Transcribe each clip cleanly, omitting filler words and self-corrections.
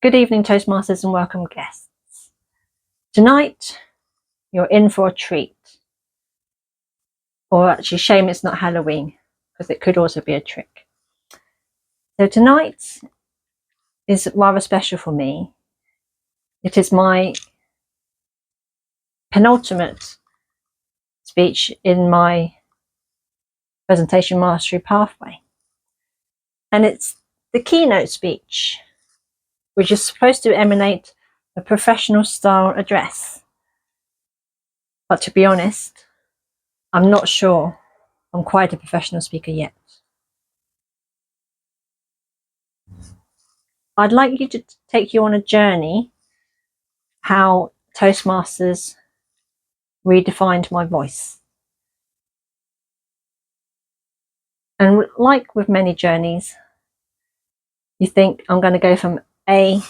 Good evening, Toastmasters, and welcome guests. Tonight, you're in for a treat. Or actually, shame it's not Halloween, because it could also be a trick. So tonight is rather special for me. It is my penultimate speech in my presentation mastery pathway. And it's the keynote speech, which is supposed to emanate a professional style address. But to be honest, I'm not sure I'm quite a professional speaker yet. I'd like you to take you on a journey how Toastmasters redefined my voice. And like with many journeys, you think I'm going to go from A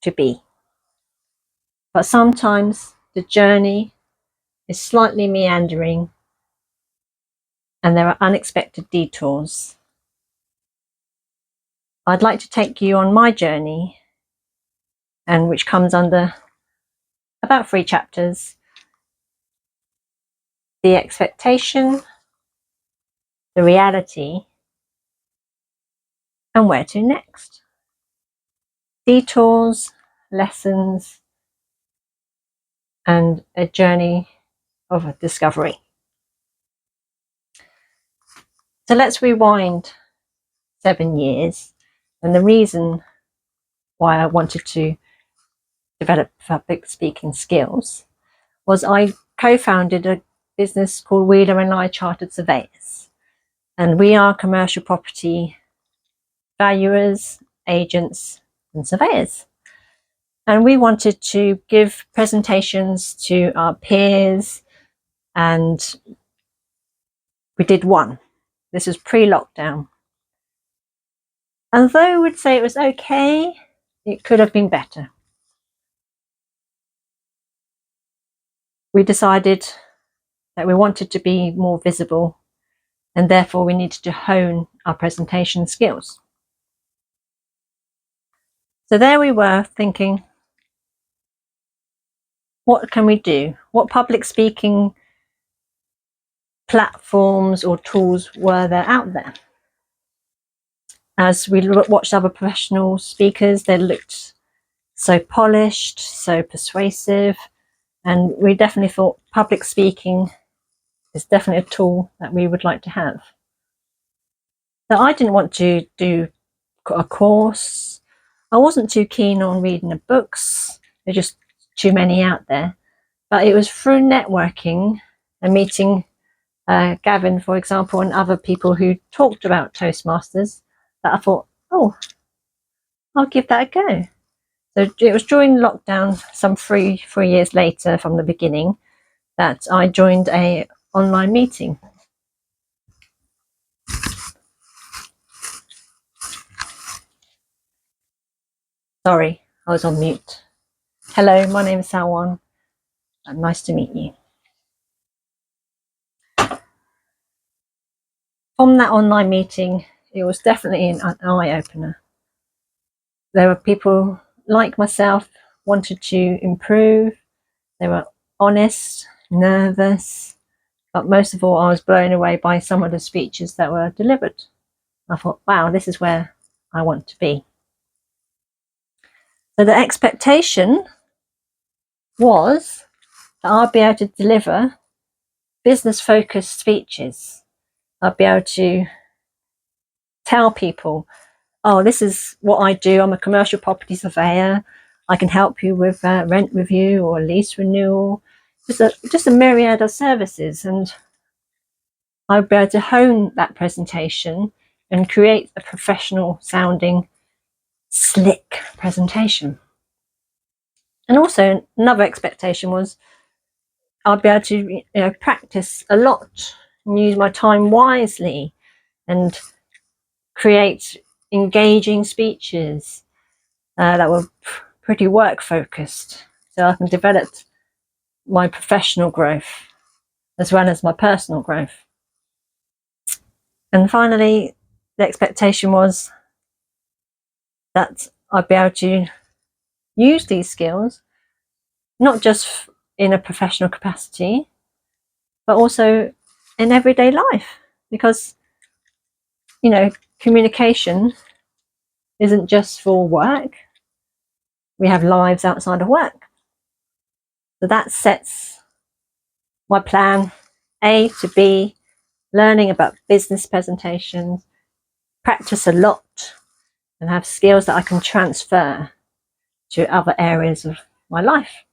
to B. But sometimes the journey is slightly meandering and there are unexpected detours. I'd like to take you on my journey, and which comes under about 3 chapters: the expectation, the reality, and where to next. Detours, lessons, and a journey of discovery. So let's rewind 7 years, and the reason why I wanted to develop public speaking skills was I co-founded a business called Wheeler and I Chartered Surveyors, and we are commercial property valuers, agents, and surveyors. And we wanted to give presentations to our peers, and we did one. This was pre-lockdown. And though we'd say it was okay, it could have been better. We decided that we wanted to be more visible, and therefore we needed to hone our presentation skills. So there we were thinking, what can we do? What public speaking platforms or tools were there out there? As we watched other professional speakers, they looked so polished, so persuasive, and we definitely thought public speaking is definitely a tool that we would like to have. So I didn't want to do a course. I wasn't too keen on reading the books. There's just too many out there. But it was through networking and meeting Gavin, for example, and other people who talked about Toastmasters that I thought, oh, I'll give that a go. So it was during lockdown, some 3 years later from the beginning, that I joined an online meeting. Sorry, I was on mute. Hello, my name is Salwan. Nice to meet you. From that online meeting, it was definitely an eye-opener. There were people like myself wanted to improve. They were honest, nervous, but most of all, I was blown away by some of the speeches that were delivered. I thought, wow, this is where I want to be. So the expectation was that I'd be able to deliver business-focused speeches. I'd be able to tell people, oh, this is what I do. I'm a commercial property surveyor. I can help you with rent review or lease renewal. Just a myriad of services. And I'd be able to hone that presentation and create a professional sounding, slick presentation. And also another expectation was I'd be able to practice a lot and use my time wisely and create engaging speeches that were pretty work focused, so I can develop my professional growth as well as my personal growth. And finally, the expectation was that I'd be able to use these skills, not just in a professional capacity, but also in everyday life. Because, communication isn't just for work. We have lives outside of work. So that sets my plan A to B, learning about business presentations, practice a lot, and have skills that I can transfer to other areas of my life.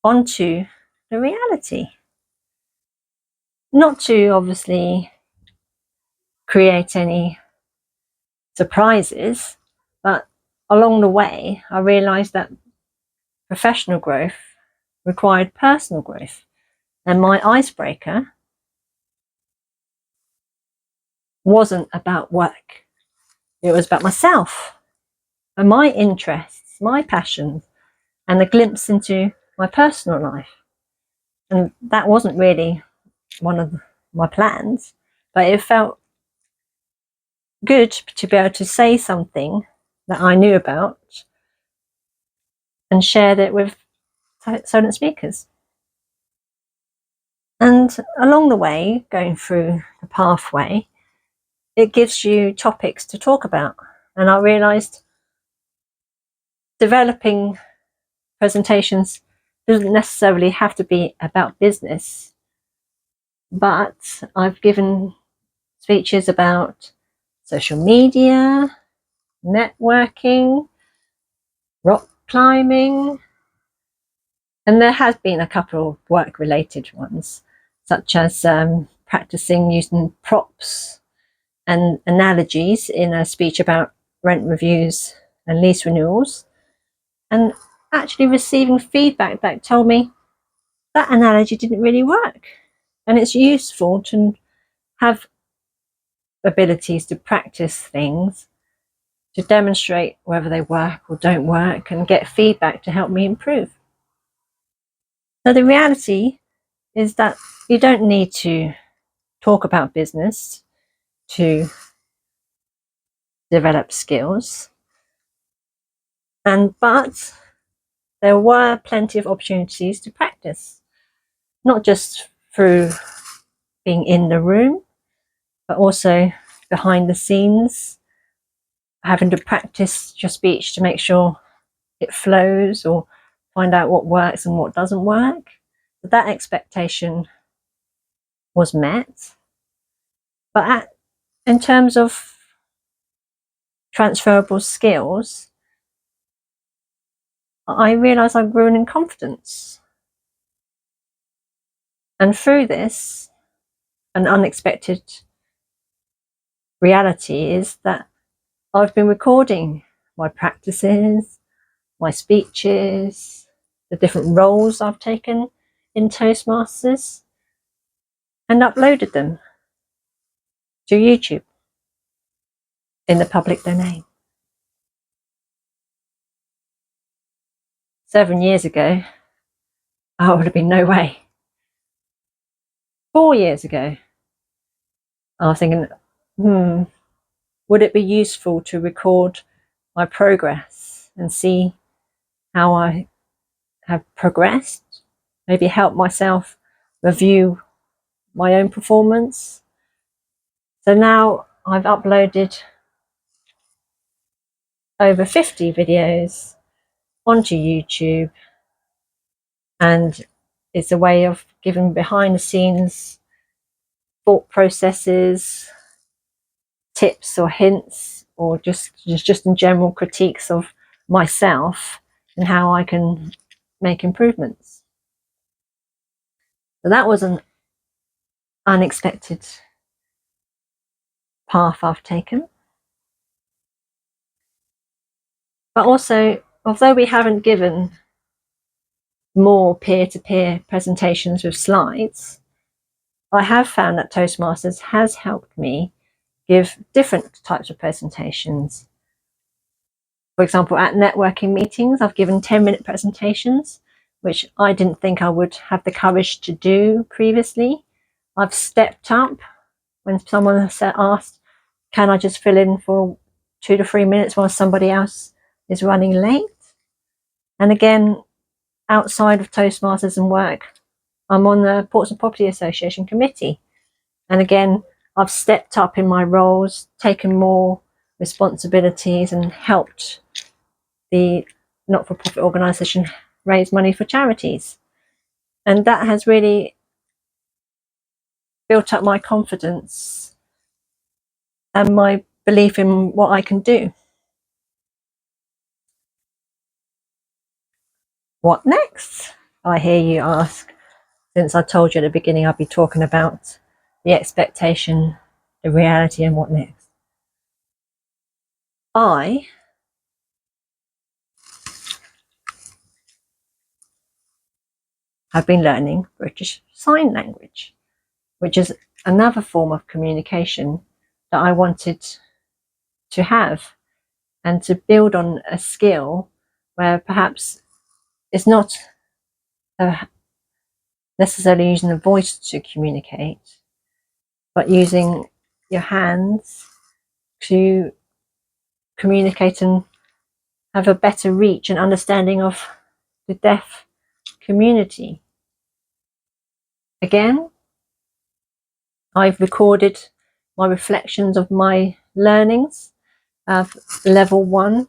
On to the reality. Not to obviously create any surprises, but along the way, I realized that professional growth required personal growth. And my icebreaker wasn't about work. It was about myself and my interests, my passions, and a glimpse into my personal life. And that wasn't really one of my plans, but it felt good to be able to say something that I knew about and shared it with Solent Speakers. And along the way, going through the pathway, it gives you topics to talk about. And I realized developing presentations doesn't necessarily have to be about business, but I've given speeches about social media, networking, rock climbing, and there has been a couple of work-related ones, such as practicing using props and analogies in a speech about rent reviews and lease renewals, and actually receiving feedback that told me that analogy didn't really work. And it's useful to have abilities to practice things, to demonstrate whether they work or don't work, and get feedback to help me improve. So the reality is that you don't need to talk about business to develop skills. But there were plenty of opportunities to practice, not just through being in the room, but also behind the scenes, having to practice your speech to make sure it flows or find out what works and what doesn't work. But that expectation was met. But in terms of transferable skills, I realised I grew in confidence. And through this, an unexpected reality is that I've been recording my practices, my speeches, the different roles I've taken in Toastmasters, and uploaded them to YouTube in the public domain. 7 years ago, I would have been no way. 4 years ago, I was thinking, would it be useful to record my progress and see how I have progressed? Maybe help myself review my own performance. So now I've uploaded over 50 videos onto YouTube, and it's a way of giving behind the scenes thought processes, tips or hints, or just in general critiques of myself and how I can make improvements. So that was an unexpected path I've taken. But also, although we haven't given more peer-to-peer presentations with slides, I have found that Toastmasters has helped me give different types of presentations. For example, at networking meetings, I've given 10-minute presentations, which I didn't think I would have the courage to do previously. I've stepped up when someone has asked can I just fill in for 2 to 3 minutes while somebody else is running late? And again, outside of Toastmasters and work, I'm on the Ports and Property Association committee. And again, I've stepped up in my roles, taken more responsibilities, and helped the not-for-profit organisation raise money for charities. And that has really built up my confidence and my belief in what I can do. What next? I hear you ask, since I told you at the beginning I'd be talking about the expectation, the reality, and what next. I have been learning British Sign Language, which is another form of communication that I wanted to have, and to build on a skill where perhaps it's not necessarily using the voice to communicate, but using your hands to communicate and have a better reach and understanding of the deaf community. Again, I've recorded my reflections of my learnings of level 1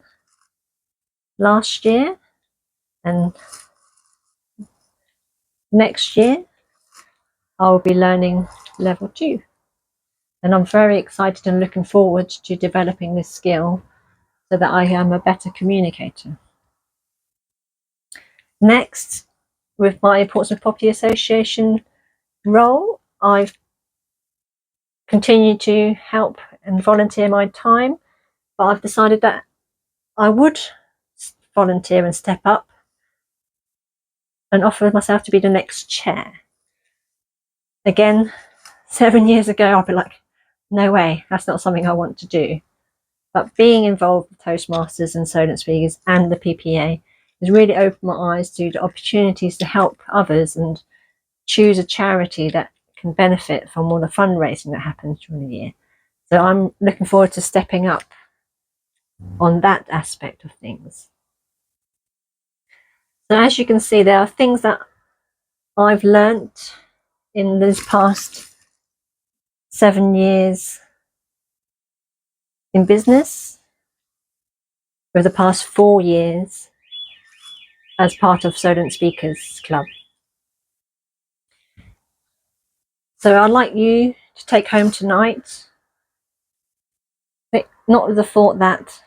last year, and next year I will be learning level 2, and I'm very excited and looking forward to developing this skill so that I am a better communicator. Next, with my Portsmouth Property Association role, I've continued to help and volunteer my time, but I've decided that I would volunteer and step up and offer myself to be the next chair. Again, 7 years ago, I'd be like, no way, that's not something I want to do. But being involved with Toastmasters and Solent Speakers and the PPA has really opened my eyes to the opportunities to help others and choose a charity that can benefit from all the fundraising that happens during the year. So I'm looking forward to stepping up on that aspect of things. So as you can see, there are things that I've learnt in this past 7 years in business, over the past 4 years as part of Solent Speakers Club. So I'd like you to take home tonight, not with the thought that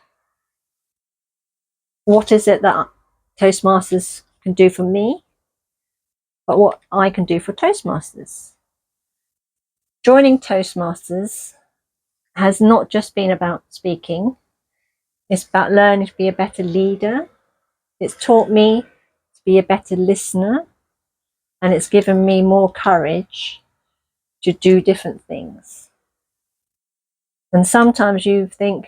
what is it that Toastmasters can do for me, but what I can do for Toastmasters. Joining Toastmasters has not just been about speaking, it's about learning to be a better leader. It's taught me to be a better listener, and it's given me more courage to do different things. And sometimes you think,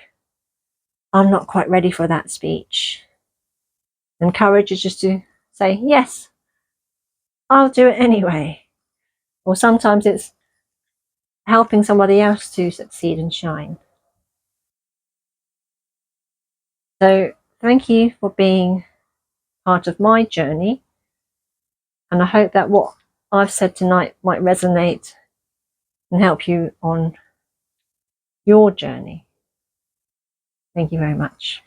I'm not quite ready for that speech. And courage is just to say, yes, I'll do it anyway. Or sometimes it's helping somebody else to succeed and shine. So thank you for being part of my journey. And I hope that what I've said tonight might resonate and help you on your journey. Thank you very much.